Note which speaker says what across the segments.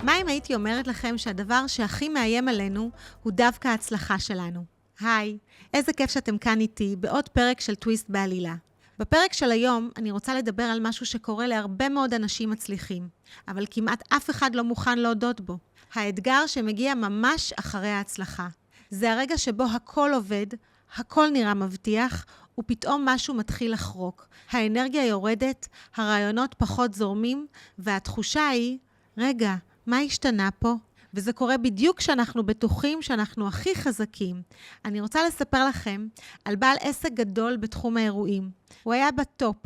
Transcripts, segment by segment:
Speaker 1: מה אם הייתי אומרת לכם שהדבר שהכי מאיים עלינו הוא דווקא ההצלחה שלנו? היי, איזה כיף שאתם כאן איתי בעוד פרק של טוויסט בעלילה. בפרק של היום אני רוצה לדבר על משהו שקורה להרבה מאוד אנשים מצליחים, אבל כמעט אף אחד לא מוכן להודות בו. האתגר שמגיע ממש אחרי ההצלחה. זה הרגע שבו הכל עובד, הכל נראה מבטיח, ופתאום משהו מתחיל לחרוק. האנרגיה יורדת, הרעיונות פחות זורמים, והתחושה היא, רגע, מה השתנה פה? וזה קורה בדיוק כשאנחנו בטוחים שאנחנו הכי חזקים. אני רוצה לספר לכם על בעל עסק גדול בתחום האירועים. הוא היה בטופ,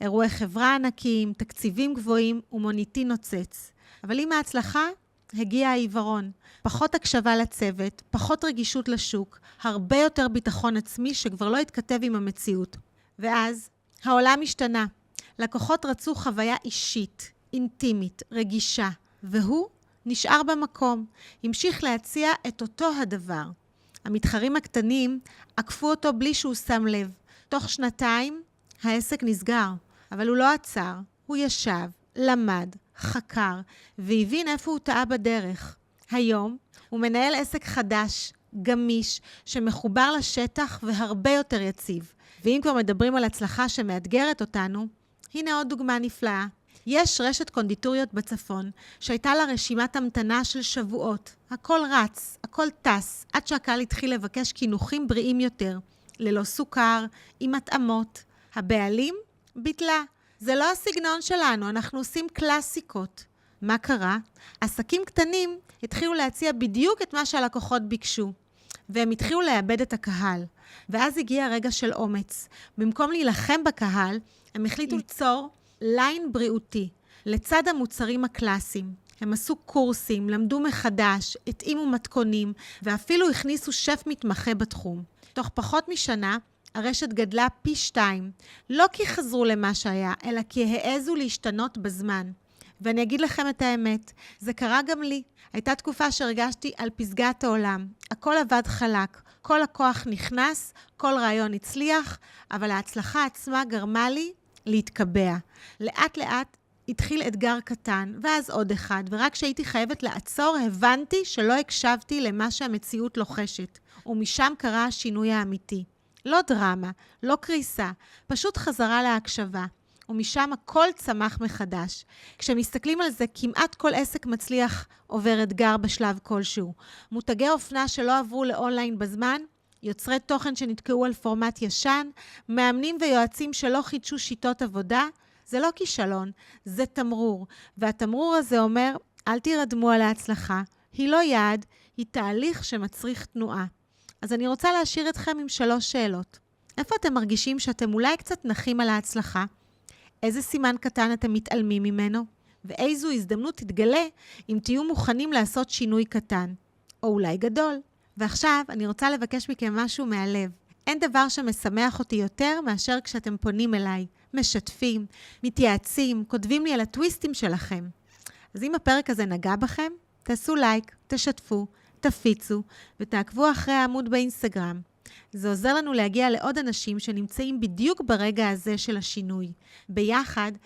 Speaker 1: אירועי חברה ענקיים, תקציבים גבוהים ומוניטין נוצץ. אבל עם ההצלחה הגיע העיוורון. פחות הקשבה לצוות, פחות רגישות לשוק, הרבה יותר ביטחון עצמי שכבר לא התכתב עם המציאות. ואז העולם השתנה. לקוחות רצו חוויה אישית, אינטימית, רגישה, והוא נשאר במקום, המשיך להציע את אותו הדבר. המתחרים הקטנים עקפו אותו בלי שהוא שם לב. תוך שנתיים העסק נסגר, אבל הוא לא עצר. הוא ישב, למד, חקר, והבין איפה הוא טעה בדרך. היום הוא מנהל עסק חדש, גמיש, שמחובר לשטח והרבה יותר יציב. ואם כבר מדברים על הצלחה שמאתגרת אותנו, הנה עוד דוגמה נפלאה. יש רשת קונדיטוריות בצפון, שהייתה לה רשימת המתנה של שבועות. הכל רץ, הכל טס, עד שהקהל התחיל לבקש כינוחים בריאים יותר, ללא סוכר, עם התאמות. הבעלים ביטלה. זה לא הסגנון שלנו, אנחנו עושים קלאסיקות. מה קרה? עסקים קטנים התחילו להציע בדיוק את מה שהלקוחות ביקשו, והם התחילו לאבד את הקהל. ואז הגיע רגע של אומץ. במקום להילחם בקהל, הם החליטו ליצור ליין בריאותי, לצד המוצרים הקלאסיים. הם עשו קורסים, למדו מחדש, התאימו מתכונים, ואפילו הכניסו שף מתמחה בתחום. תוך פחות משנה, הרשת גדלה פי 2, לא כי חזרו למה שהיה, אלא כי העזו להשתנות בזמן. ואני אגיד לכם את האמת, זה קרה גם לי. הייתה תקופה שהרגשתי על פסגת העולם. הכל עבד חלק, כל הכוח נכנס, כל רעיון הצליח, אבל ההצלחה עצמה גרמה לי להתקבע. לאט לאט התחיל אתגר קטן, ואז עוד אחד, ורק כשהייתי חייבת לעצור, הבנתי שלא הקשבתי למה שהמציאות לוחשת. ומשם קרה השינוי האמיתי. לא דרמה, לא קריסה, פשוט חזרה להקשבה. ומשם הכל צמח מחדש. כשמסתכלים על זה, כמעט כל עסק מצליח עובר אתגר בשלב כלשהו. מותגי אופנה שלא עברו לאונליין בזמן, יוצרי תוכן שנתקעו על פורמט ישן, מאמנים ויועצים שלא חידשו שיטות עבודה, זה לא כישלון, זה תמרור. והתמרור הזה אומר, אל תירדמו על ההצלחה, היא לא יעד, היא תהליך שמצריך תנועה. אז אני רוצה להשאיר אתכם עם 3 שאלות. איפה אתם מרגישים שאתם אולי קצת נחים על ההצלחה? איזה סימן קטן אתם מתעלמים ממנו? ואיזו הזדמנות תתגלה אם תהיו מוכנים לעשות שינוי קטן, או אולי גדול. ועכשיו אני רוצה לבקש מכם משהו מהלב. אין דבר שמשמח אותי יותר מאשר כשאתם פונים אליי, משתפים, מתייעצים, כותבים לי על הטוויסטים שלכם. אז אם הפרק הזה נגע בכם, תעשו לייק, תשתפו, תפיצו ותעקבו אחרי העמוד באינסטגרם. זה עוזר לנו להגיע לעוד אנשים שנמצאים בדיוק ברגע הזה של השינוי. ביחד